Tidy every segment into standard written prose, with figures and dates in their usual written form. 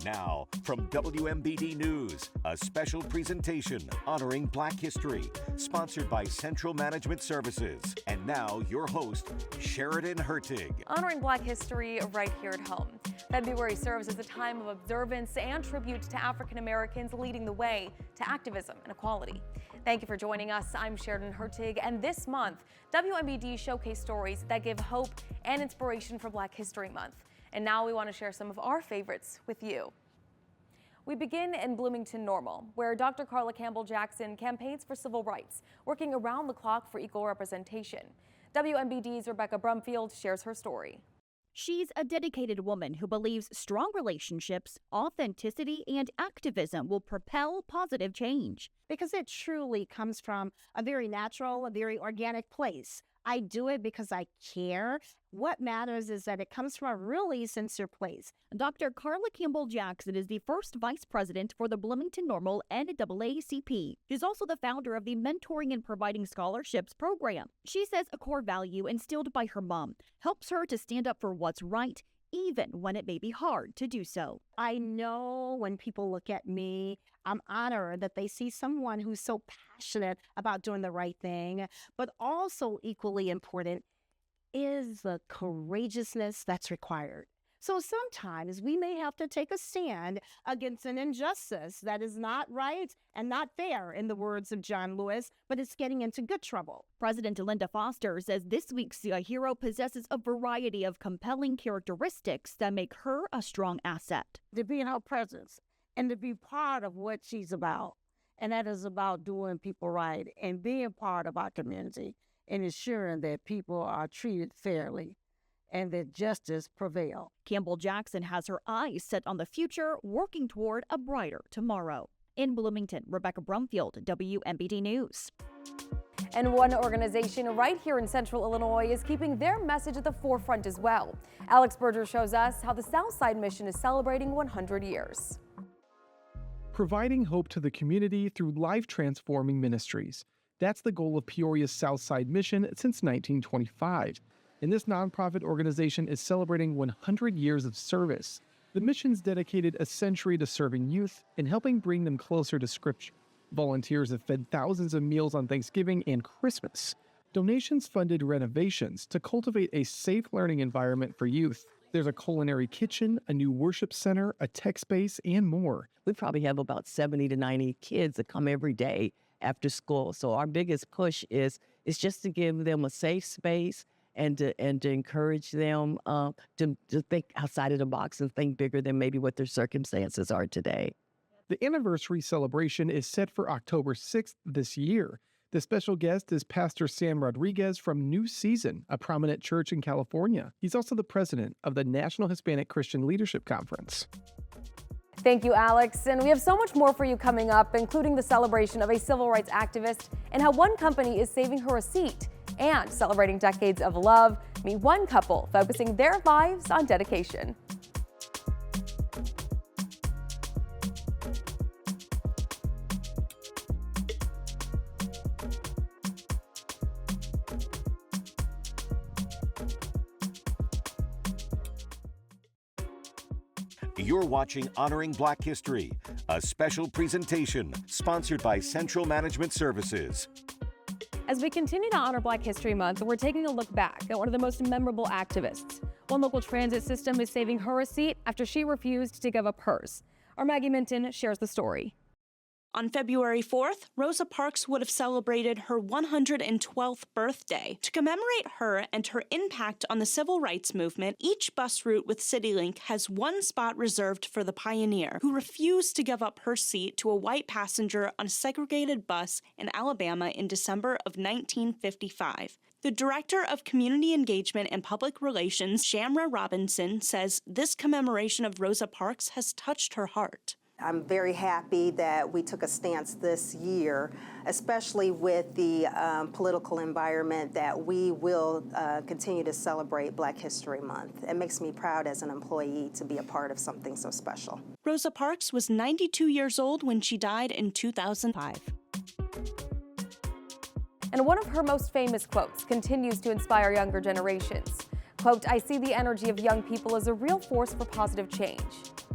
Now, from WMBD News, a special presentation honoring Black history, sponsored by Central Management Services. And now, your host, Sheridan Hertig. Honoring Black history right here at home. February serves as a time of observance and tribute to African Americans leading the way to activism and equality. Thank you for joining us. I'm Sheridan Hertig, and this month, WMBD showcase stories that give hope and inspiration for Black History Month. And now we want to share some of our favorites with you. We begin in Bloomington Normal, where Dr. Carla Campbell Jackson campaigns for civil rights, working around the clock for equal representation. WMBD's Rebecca Brumfield shares her story. She's a dedicated woman who believes strong relationships, authenticity, and activism will propel positive change. Because it truly comes from a very natural, a very organic place. I do it because I care. What matters is that it comes from a really sincere place. Dr. Carla Campbell Jackson is the first vice president for the Bloomington Normal NAACP. She's also the founder of the Mentoring and Providing Scholarships program. She says a core value instilled by her mom helps her to stand up for what's right, even when it may be hard to do so. I know when people look at me, I'm honored that they see someone who's so passionate about doing the right thing, but also equally important is the courageousness that's required. So sometimes we may have to take a stand against an injustice that is not right and not fair, in the words of John Lewis, but it's getting into good trouble. President Linda Foster says this week's hero possesses a variety of compelling characteristics that make her a strong asset. To be in her presence and to be part of what she's about, and that is about doing people right and being part of our community and ensuring that people are treated fairly and that justice prevail. Campbell Jackson has her eyes set on the future, working toward a brighter tomorrow. In Bloomington, Rebecca Brumfield, WMBD News. And one organization right here in Central Illinois is keeping their message at the forefront as well. Alex Berger shows us how the Southside Mission is celebrating 100 years. Providing hope to the community through life-transforming ministries. That's the goal of Peoria's Southside Mission since 1925. And this nonprofit organization is celebrating 100 years of service. The mission's dedicated a century to serving youth and helping bring them closer to Scripture. Volunteers have fed thousands of meals on Thanksgiving and Christmas. Donations funded renovations to cultivate a safe learning environment for youth. There's a culinary kitchen, a new worship center, a tech space, and more. We probably have about 70 to 90 kids that come every day after school. So our biggest push is just to give them a safe space and to encourage them to think outside of the box and think bigger than maybe what their circumstances are today. The anniversary celebration is set for October 6th this year. The special guest is Pastor Sam Rodriguez from New Season, a prominent church in California. He's also the president of the National Hispanic Christian Leadership Conference. Thank you, Alex. And we have so much more for you coming up, including the celebration of a civil rights activist and how one company is saving her a seat, and celebrating decades of love. Meet one couple focusing their lives on dedication. You're watching Honoring Black History, a special presentation sponsored by Central Management Services. As we continue to honor Black History Month, we're taking a look back at one of the most memorable activists. One local transit system is saving her a seat after she refused to give up hers. Our Maggie Minton shares the story. On February 4th, Rosa Parks would have celebrated her 112th birthday. To commemorate her and her impact on the civil rights movement, each bus route with CityLink has one spot reserved for the pioneer, who refused to give up her seat to a white passenger on a segregated bus in Alabama in December of 1955. The Director of Community Engagement and Public Relations, Shamra Robinson, says this commemoration of Rosa Parks has touched her heart. I'm very happy that we took a stance this year, especially with the political environment, that we will continue to celebrate Black History Month. It makes me proud as an employee to be a part of something so special. Rosa Parks was 92 years old when she died in 2005. And one of her most famous quotes continues to inspire younger generations. Quote, "I see the energy of young people as a real force for positive change."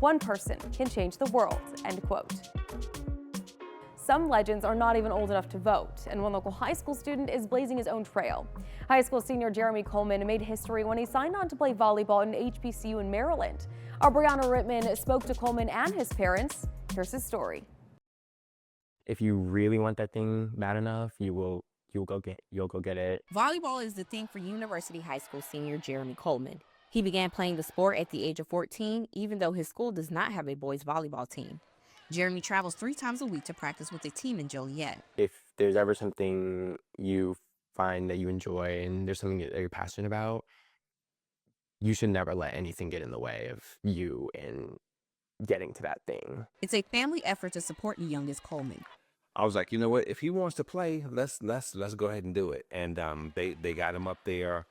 One person can change the world, end quote. Some legends are not even old enough to vote, and one local high school student is blazing his own trail. High school senior Jeremy Coleman made history when he signed on to play volleyball in HBCU in Maryland. Our Brianna Rittman spoke to Coleman and his parents. Here's his story. If you really want that thing bad enough, you'll go get it. Volleyball is the thing for University High School senior Jeremy Coleman. He began playing the sport at the age of 14, even though his school does not have a boys volleyball team. Jeremy travels 3 times a week to practice with a team in Joliet. If there's ever something you find that you enjoy and there's something that you're passionate about, you should never let anything get in the way of you and getting to that thing. It's a family effort to support the youngest Coleman. I was like, you know what? If he wants to play, let's go ahead and do it. And they got him up there.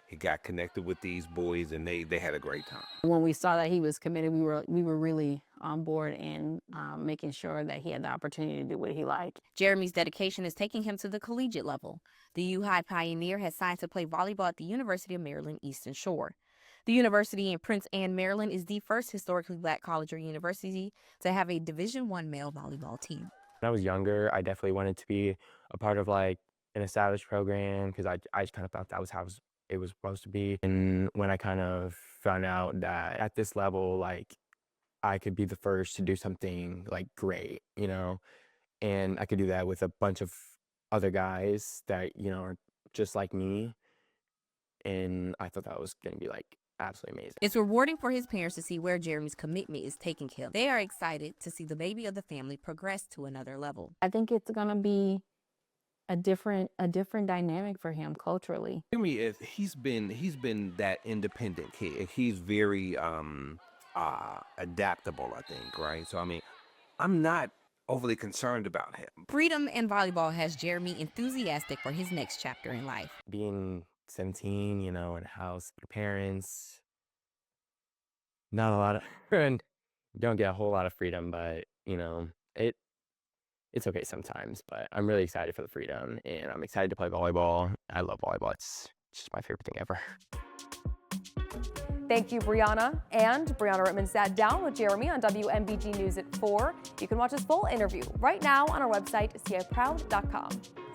He got connected with these boys, and they had a great time. When we saw that he was committed, we were really on board and making sure that he had the opportunity to do what he liked. Jeremy's dedication is taking him to the collegiate level. The U High Pioneer has signed to play volleyball at the University of Maryland Eastern Shore. The university in Prince Anne, Maryland is the first historically black college or university to have a Division I male volleyball team. When I was younger, I definitely wanted to be a part of like an established program because I just kind of thought that was how it was supposed to be. And when I kind of found out that at this level, like I could be the first to do something like great, you know, and I could do that with a bunch of other guys that, you know, are just like me. And I thought that was going to be like absolutely amazing. It's rewarding for his parents to see where Jeremy's commitment is taking him. They are excited to see the baby of the family progress to another level. I think it's going to be a different dynamic for him culturally. Jeremy he's been that independent kid. He's very adaptable, I think, right? So I mean, I'm not overly concerned about him. Freedom in volleyball has Jeremy enthusiastic for his next chapter in life. Being 17, you know, in a house with your parents, not a lot of, and you don't get a whole lot of freedom, but you know, it's okay sometimes, but I'm really excited for the freedom and I'm excited to play volleyball. I love volleyball. It's just my favorite thing ever. Thank you, Brianna. And Brianna Rittman sat down with Jeremy on WMBD News at 4. You can watch his full interview right now on our website, ciproud.com.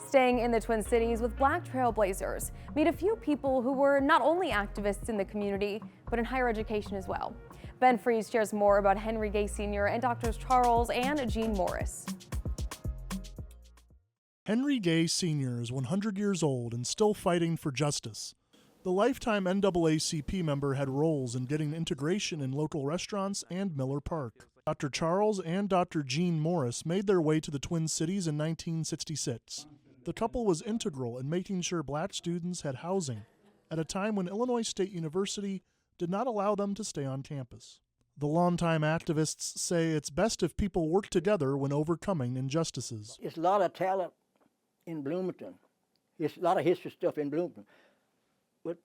Staying in the Twin Cities with Black Trailblazers, meet a few people who were not only activists in the community, but in higher education as well. Ben Fries shares more about Henry Gay Sr. and Drs. Charles and Jean Morris. Henry Gay Sr. is 100 years old and still fighting for justice. The lifetime NAACP member had roles in getting integration in local restaurants and Miller Park. Dr. Charles and Dr. Jean Morris made their way to the Twin Cities in 1966. The couple was integral in making sure black students had housing at a time when Illinois State University did not allow them to stay on campus. The longtime activists say it's best if people work together when overcoming injustices. It's a lot of talent in Bloomington. It's a lot of history stuff in Bloomington. But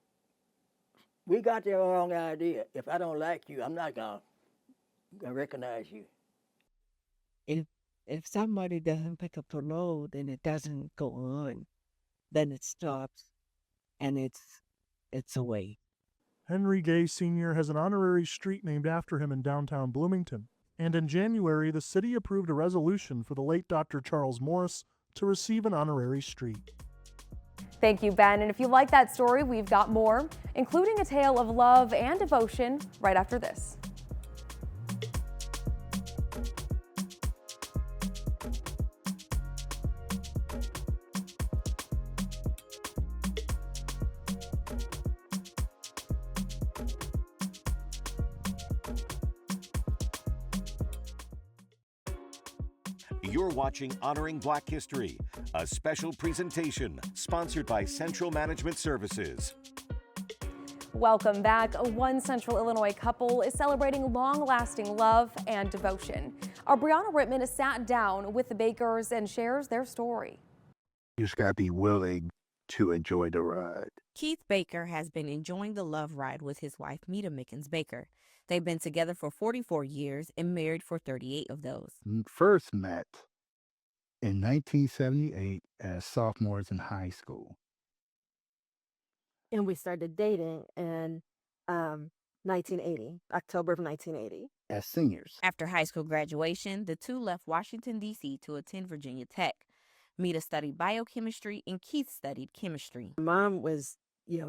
we got the wrong idea. If I don't like you, I'm not going to recognize you. If somebody doesn't pick up the load and it doesn't go on, then it stops and it's away. Henry Gay Sr. has an honorary street named after him in downtown Bloomington. And in January, the city approved a resolution for the late Dr. Charles Morris to receive an honorary street. Thank you, Ben. And if you like that story, we've got more, including a tale of love and devotion right after this. You're watching Honoring Black History, a special presentation sponsored by Central Management Services. Welcome back. One Central Illinois couple is celebrating long-lasting love and devotion. Our Brianna Rittman sat down with the Bakers and shares their story. You just gotta be willing to enjoy the ride. Keith Baker has been enjoying the love ride with his wife, Meta Mickens Baker. They've been together for 44 years and married for 38 of those. First met in 1978 as sophomores in high school. And we started dating, and 1980, October of 1980. As seniors. After high school graduation, the two left Washington, D.C. to attend Virginia Tech. Mita studied biochemistry and Keith studied chemistry. Mom was,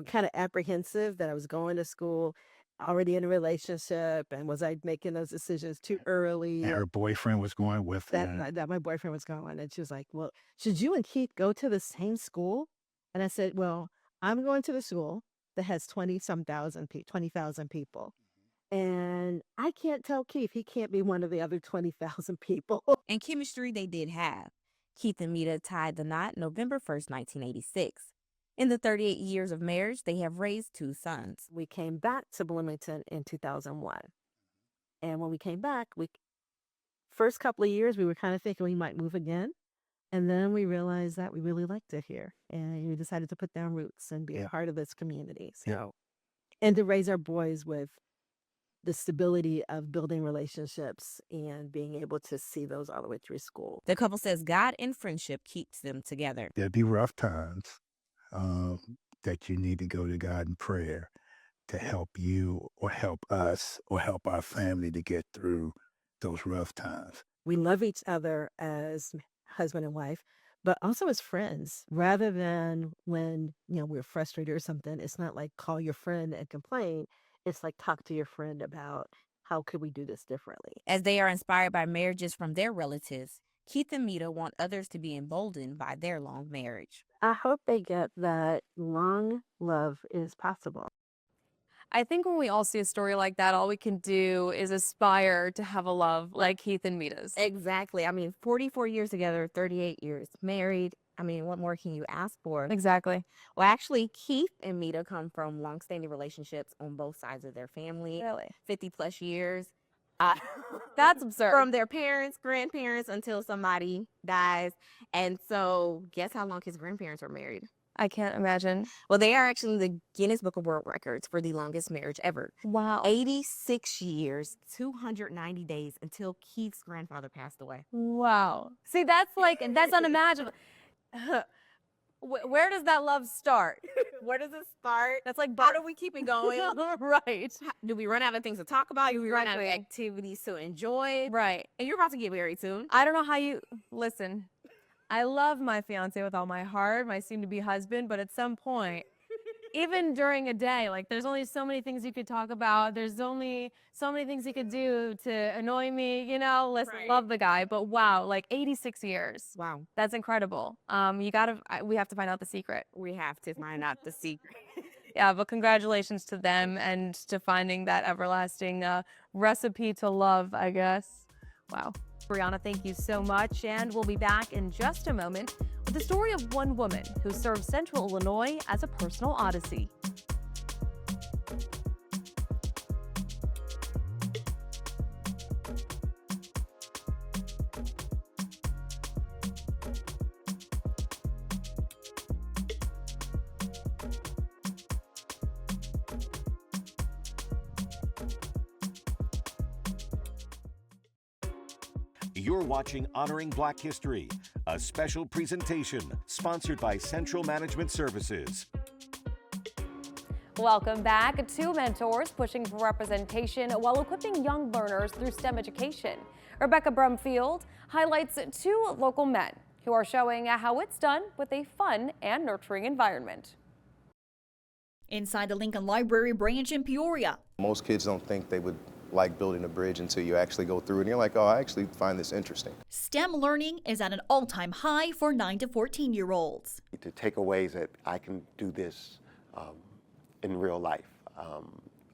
kind of apprehensive that I was going to school, already in a relationship, and was I making those decisions too early? And her boyfriend was going with her. That my boyfriend was going, and she was like, "Well, should you and Keith go to the same school?" And I said, "Well, I'm going to the school that has 20,000 people. And I can't tell Keith he can't be one of the other 20,000 people." And chemistry they did have. Keith and Mita tied the knot November 1st, 1986. In the 38 years of marriage, they have raised 2 sons. We came back to Bloomington in 2001. And when we came back, first couple of years, we were kind of thinking we might move again. And then we realized that we really liked it here. And we decided to put down roots and be a part of this community. So, and to raise our boys with the stability of building relationships and being able to see those all the way through school. The couple says God and friendship keeps them together. There'll be rough times that you need to go to God in prayer to help you or help us or help our family to get through those rough times. We love each other as husband and wife, but also as friends. Rather than when, we're frustrated or something, it's not like call your friend and complain. It's like talk to your friend about how could we do this differently. As they are inspired by marriages from their relatives, Keith and Mita want others to be emboldened by their long marriage. I hope they get that long love is possible. I think when we all see a story like that, all we can do is aspire to have a love like Keith and Mita's. Exactly. 44 years together, 38 years married. What more can you ask for? Exactly. Well, actually, Keith and Mita come from long-standing relationships on both sides of their family. Really? 50 plus years. That's absurd. From their parents, grandparents, until somebody dies. And so guess how long his grandparents were married? I can't imagine. Well, they are actually in the Guinness Book of World Records for the longest marriage ever. Wow. 86 years, 290 days until Keith's grandfather passed away. Wow. See, that's unimaginable. Where does that love start? Where does it start? That's like, how do we keep it going? Right. Do we run out of things to talk about? Do we run out of activities to enjoy? Right. And you're about to get married soon. I don't know how you listen. I love my fiance with all my heart, my soon-to-be husband, but at some point, even during a day, there's only so many things you could talk about. There's only so many things he could do to annoy me, Listen, Right. Love the guy, but wow, 86 years. Wow. That's incredible. We have to find out the secret. We have to find out the secret. Yeah, but congratulations to them and to finding that everlasting recipe to love, I guess. Wow. Brianna, thank you so much, and we'll be back in just a moment with the story of one woman who served Central Illinois as a personal odyssey. You're watching Honoring Black History, a special presentation sponsored by Central Management Services. Welcome back. 2 mentors pushing for representation while equipping young learners through STEM education. Rebecca Brumfield highlights 2 local men who are showing how it's done with a fun and nurturing environment. Inside the Lincoln Library branch in Peoria. Most kids don't think they would like building a bridge until you actually go through it and you're like, oh, I actually find this interesting. STEM learning is at an all-time high for 9 to 14-year-olds. To take away that I can do this in real life.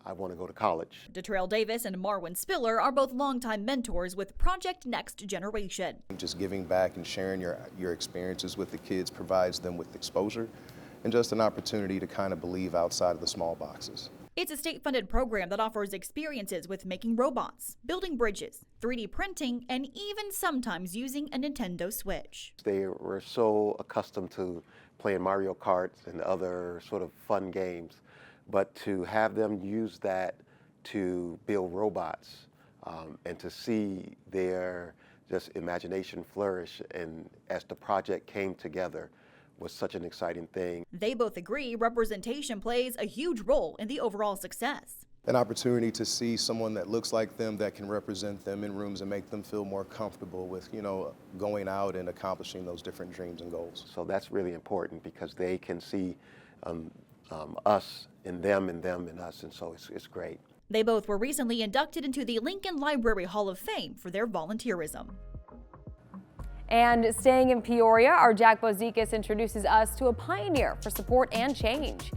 I want to go to college. Detrell Davis and Marwin Spiller are both longtime mentors with Project Next Generation. Just giving back and sharing your experiences with the kids provides them with exposure and just an opportunity to kind of believe outside of the small boxes. It's a state-funded program that offers experiences with making robots, building bridges, 3D printing, and even sometimes using a Nintendo Switch. They were so accustomed to playing Mario Kart and other sort of fun games, but to have them use that to build robots and to see their just imagination flourish, and as the project came together, was such an exciting thing. They both agree representation plays a huge role in the overall success. An opportunity to see someone that looks like them, that can represent them in rooms and make them feel more comfortable with, going out and accomplishing those different dreams and goals. So that's really important because they can see us in them and them in us, and so it's great. They both were recently inducted into the Lincoln Library Hall of Fame for their volunteerism. And staying in Peoria, our Jack Bozikis introduces us to a pioneer for support and change.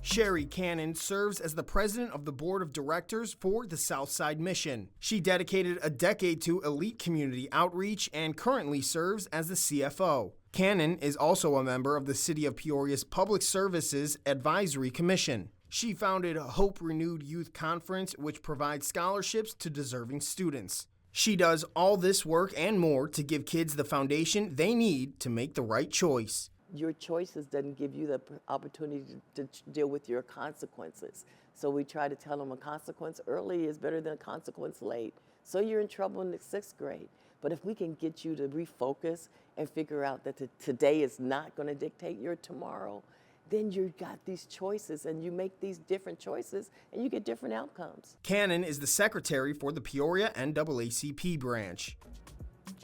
Sherry Cannon serves as the president of the board of directors for the Southside Mission. She dedicated a decade to elite community outreach and currently serves as the CFO. Cannon is also a member of the City of Peoria's Public Services Advisory Commission. She founded Hope Renewed Youth Conference, which provides scholarships to deserving students. She does all this work and more to give kids the foundation they need to make the right choice. Your choices doesn't give you the opportunity to deal with your consequences. So we try to tell them a consequence early is better than a consequence late. So you're in trouble in the 6th grade. But if we can get you to refocus and figure out that today is not going to dictate your tomorrow, then you've got these choices and you make these different choices and you get different outcomes. Cannon is the secretary for the Peoria NAACP branch.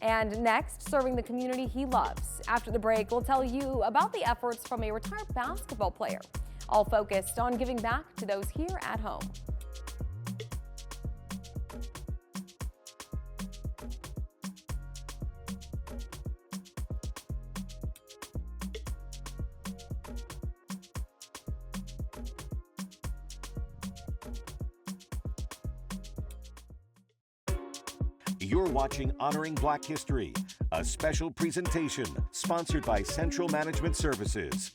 And next, serving the community he loves. After the break, we'll tell you about the efforts from a retired basketball player, all focused on giving back to those here at home. You're watching Honoring Black History, a special presentation sponsored by Central Management Services.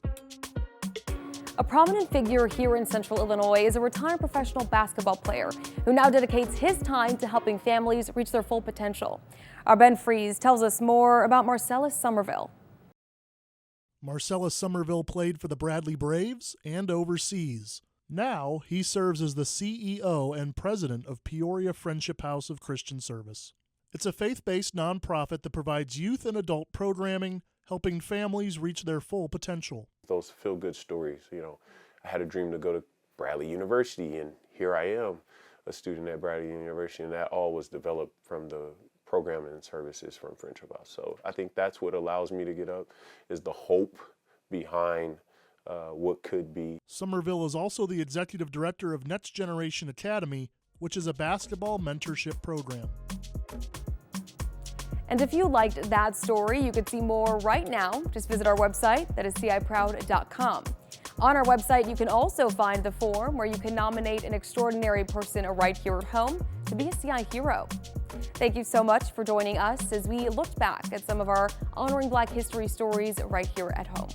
A prominent figure here in Central Illinois is a retired professional basketball player who now dedicates his time to helping families reach their full potential. Our Ben Fries tells us more about Marcellus Somerville. Marcellus Somerville played for the Bradley Braves and overseas. Now he serves as the CEO and president of Peoria Friendship House of Christian Service. It's a faith-based nonprofit that provides youth and adult programming, helping families reach their full potential. Those feel-good stories, I had a dream to go to Bradley University, and here I am, a student at Bradley University, and that all was developed from the programming and services from Friendship House. So I think that's what allows me to get up, is the hope behind what could be. Somerville is also the executive director of Next Generation Academy, which is a basketball mentorship program. And if you liked that story, you could see more right now. Just visit our website, that is ciproud.com. On our website, you can also find the form where you can nominate an extraordinary person right here at home to be a CI hero. Thank you so much for joining us as we looked back at some of our Honoring Black History stories right here at home.